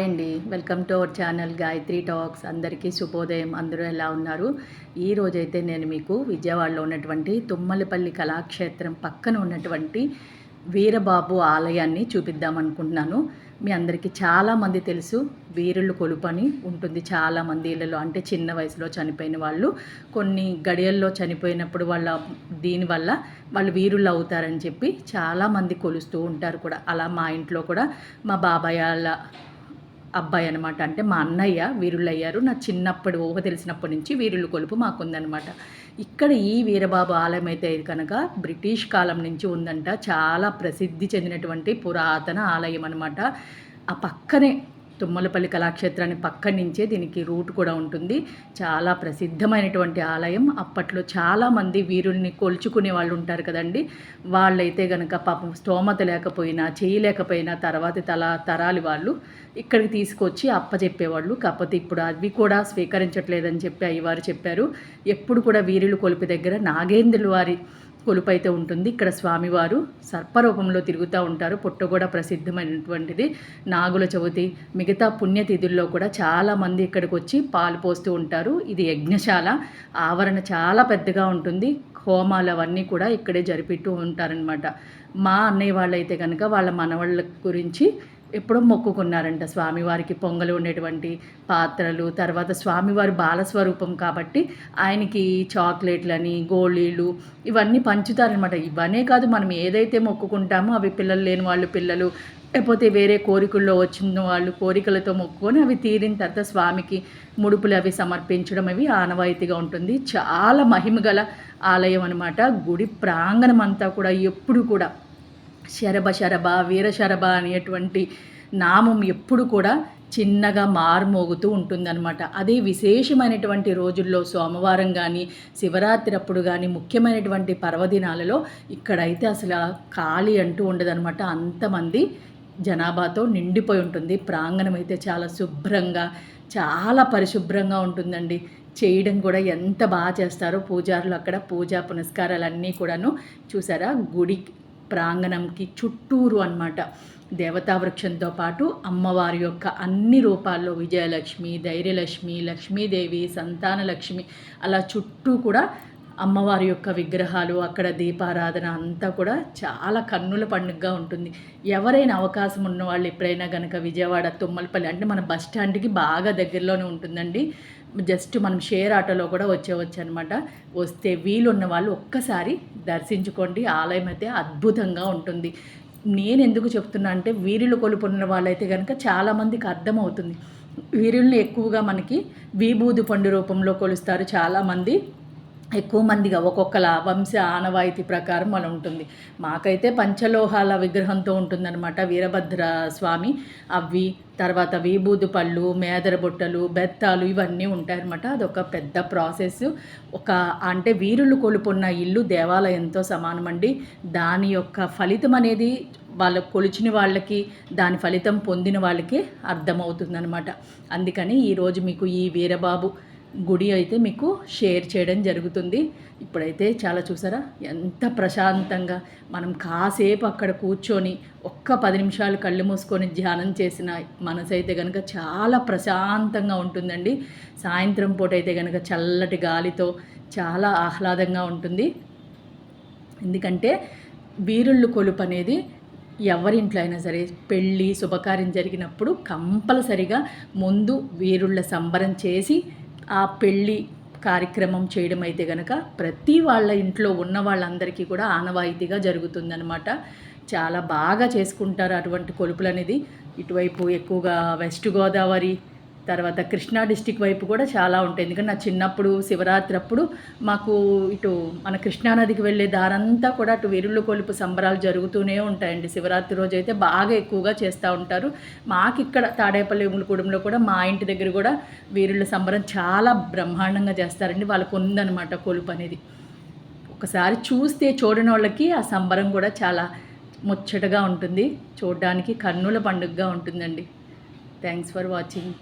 Hi అండి, welcome to our channel Gayatri talks. అందరికీ శుభోదయం. అందరూ ఎలా ఉన్నారు? ఈరోజైతే నేను మీకు విజయవాడలో ఉన్నటువంటి తుమ్మలపల్లి కళాక్షేత్రం పక్కన ఉన్నటువంటి వీరబాబు ఆలయాన్ని చూపిద్దామనుకుంటున్నాను. మీ అందరికీ చాలామంది తెలుసు, వీరుళ్ళు కొలుపని ఉంటుంది చాలామంది ఇళ్ళలో. అంటే చిన్న వయసులో చనిపోయిన వాళ్ళు కొన్ని గడియల్లో చనిపోయినప్పుడు దీనివల్ల వాళ్ళు వీరుళ్ళు అవుతారని చెప్పి చాలామంది కొలుస్తూ ఉంటారు కూడా. అలా మా ఇంట్లో కూడా మా బాబాయ్ వాళ్ళ అబ్బాయి అనమాట, అంటే మా అన్నయ్య వీరుళ్ళు అయ్యారు. నా చిన్నప్పుడు ఊహ తెలిసినప్పటి నుంచి వీరుళ్ళు కొలుపు మాకుందనమాట. ఇక్కడ ఈ వీరబాబు ఆలయం అయితే కనుక బ్రిటిష్ కాలం నుంచి ఉందంట. చాలా ప్రసిద్ధి చెందినటువంటి పురాతన ఆలయం అనమాట. ఆ పక్కనే తుమ్మలపల్లి కళాక్షేత్రాన్ని పక్కన నుంచే దీనికి రూట్ కూడా ఉంటుంది. చాలా ప్రసిద్ధమైనటువంటి ఆలయం. అప్పట్లో చాలామంది వీరుల్ని కొలుచుకునే వాళ్ళు ఉంటారు కదండి. వాళ్ళైతే కనుక పాపం స్తోమత లేకపోయినా చేయలేకపోయినా తరాలి వాళ్ళు ఇక్కడికి తీసుకొచ్చి అప్పచెప్పేవాళ్ళు. కాకపోతే ఇప్పుడు అవి కూడా స్వీకరించట్లేదని చెప్పి అయ్యవారు చెప్పారు. ఎప్పుడు కూడా వీరులు కొలుపు దగ్గర నాగేంద్రుల వారి కొలుపు అయితే ఉంటుంది. ఇక్కడ స్వామివారు సర్పరూపంలో తిరుగుతూ ఉంటారు. పుట్ట కూడా ప్రసిద్ధమైనటువంటిది. నాగుల చవితి మిగతా పుణ్యతిథుల్లో కూడా చాలామంది ఇక్కడికి వచ్చి పాలు పోస్తూ ఉంటారు. ఇది యజ్ఞశాల. ఆవరణ చాలా పెద్దగా ఉంటుంది. హోమాలు అవన్నీ కూడా ఇక్కడే జరిపిస్తూ ఉంటారనమాట. మా అన్నయ్య వాళ్ళైతే కనుక వాళ్ళ మనవాళ్ళ గురించి ఎప్పుడో మొక్కుకున్నారంట. స్వామివారికి పొంగలు ఉండేటువంటి పాత్రలు, తర్వాత స్వామివారి బాలస్వరూపం కాబట్టి ఆయనకి చాక్లెట్లని గోళీలు ఇవన్నీ పంచుతారనమాట. ఇవన్నీ కాదు, మనం ఏదైతే మొక్కుకుంటామో అవి పిల్లలు లేని వాళ్ళు పిల్లలు, లేకపోతే వేరే కోరికల్లో వచ్చిన వాళ్ళు కోరికలతో మొక్కుకొని అవి తీరిన తర్వాత స్వామికి ముడుపులు అవి సమర్పించడం అవి ఆనవాయితీగా ఉంటుంది. చాలా మహిమగల ఆలయం అనమాట. గుడి ప్రాంగణం అంతా కూడా ఎప్పుడు కూడా శరభ వీరశరభ అనేటువంటి నామం ఎప్పుడు కూడా చిన్నగా మారుమోగుతూ ఉంటుందన్నమాట. అదే విశేషమైనటువంటి రోజుల్లో సోమవారం కానీ శివరాత్రి అప్పుడు కానీ ముఖ్యమైనటువంటి పర్వదినాలలో ఇక్కడైతే అసలు ఖాళీ అంటూ ఉండదన్నమాట. అంతమంది జనాభాతో నిండిపోయి ఉంటుంది. ప్రాంగణం అయితే చాలా శుభ్రంగా చాలా పరిశుభ్రంగా ఉంటుందండి. చేయడం కూడా ఎంత బాగా చేస్తారో పూజారులు. అక్కడ పూజా పునస్కారాలన్నీ కూడాను చూసారా. గుడి ప్రాంగణంకి చుట్టూరు అన్నమాట దేవతా వృక్షంతో పాటు అమ్మవారి యొక్క అన్ని రూపాల్లో విజయలక్ష్మి, ధైర్యలక్ష్మి, లక్ష్మీదేవి, సంతానలక్ష్మి అలా చుట్టూ కూడా అమ్మవారి యొక్క విగ్రహాలు, అక్కడ దీపారాధన అంతా కూడా చాలా కన్నుల పండుగగా ఉంటుంది. ఎవరైనా అవకాశం ఉన్న వాళ్ళు ఎప్పుడైనా కనుక విజయవాడ తుమ్మలపల్లి అంటే మన బస్ స్టాండ్కి బాగా దగ్గరలోనే ఉంటుందండి. జస్ట్ మనం షేర్ ఆటోలో కూడా వచ్చేవచ్చు అనమాట. వస్తే వీలున్న వాళ్ళు ఒక్కసారి దర్శించుకోండి. ఆలయం అయితే అద్భుతంగా ఉంటుంది. నేను ఎందుకు చెప్తున్నా అంటే వీరులు కొలుపున్న వాళ్ళైతే కనుక చాలామందికి అర్థమవుతుంది. వీరుల్ని ఎక్కువగా మనకి విభూది పండు రూపంలో కొలుస్తారు చాలామంది. ఎక్కువ మందిగా ఒక్కొక్కల వంశ ఆనవాయితీ ప్రకారం అలా ఉంటుంది. మాకైతే పంచలోహాల విగ్రహంతో ఉంటుందన్నమాట వీరభద్ర స్వామి. అవి తర్వాత విభూది పళ్ళు, మేదర బుట్టలు, బెత్తాలు ఇవన్నీ ఉంటాయన్నమాట. అదొక పెద్ద ప్రాసెస్. అంటే వీరులు కొలుపున్న ఇల్లు దేవాలయంతో సమానమండి. దాని యొక్క ఫలితం అనేది కొలిచిన వాళ్ళకి, దాని ఫలితం పొందిన వాళ్ళకి అర్థమవుతుందన్నమాట. అందుకని ఈరోజు మీకు ఈ వీరబాబు గుడి అయితే మీకు షేర్ చేయడం జరుగుతుంది. ఇప్పుడైతే చాలా చూసారా ఎంత ప్రశాంతంగా మనం కాసేపు అక్కడ కూర్చొని ఒక్క 10 నిమిషాలు కళ్ళు మూసుకొని ధ్యానం చేసిన మనసు అయితే కనుక చాలా ప్రశాంతంగా ఉంటుందండి. సాయంత్రం పూట అయితే కనుక చల్లటి గాలితో చాలా ఆహ్లాదంగా ఉంటుంది. ఎందుకంటే వీరుళ్ళు కొలుపు అనేది ఎవరింట్లో అయినా సరే పెళ్ళి శుభకార్యం జరిగినప్పుడు కంపల్సరిగా ముందు వీరుళ్ళ సంబరం చేసి ఆ పెళ్ళి కార్యక్రమం చేయడం అయితే కనుక ప్రతి వాళ్ళ ఇంట్లో ఉన్న వాళ్ళందరికీ కూడా ఆనవాయితీగా జరుగుతుందనమాట. చాలా బాగా చేసుకుంటారు అటువంటి కొలుపులు అనేది. ఇటువైపు ఎక్కువగా వెస్ట్ గోదావరి, తర్వాత కృష్ణా డిస్టిక్ వైపు కూడా చాలా ఉంటాయి. ఎందుకంటే నా చిన్నప్పుడు శివరాత్రి అప్పుడు మాకు ఇటు మన కృష్ణానదికి వెళ్ళే దారంతా కూడా అటు వీరుళ్ళు కొలుపు సంబరాలు జరుగుతూనే ఉంటాయండి. శివరాత్రి రోజు అయితే బాగా ఎక్కువగా చేస్తూ ఉంటారు. మాకు ఇక్కడ తాడేపల్లి ఉమ్మలగూడెంలో కూడా మా ఇంటి దగ్గర కూడా వీరుళ్ళ సంబరం చాలా బ్రహ్మాండంగా చేస్తారండి. వాళ్ళకు ఉందన్నమాట కొలుపు అనేది. ఒకసారి చూస్తే చూడని వాళ్ళకి ఆ సంబరం కూడా చాలా ముచ్చటగా ఉంటుంది. చూడడానికి కన్నుల పండుగగా ఉంటుందండి. Thanks for watching.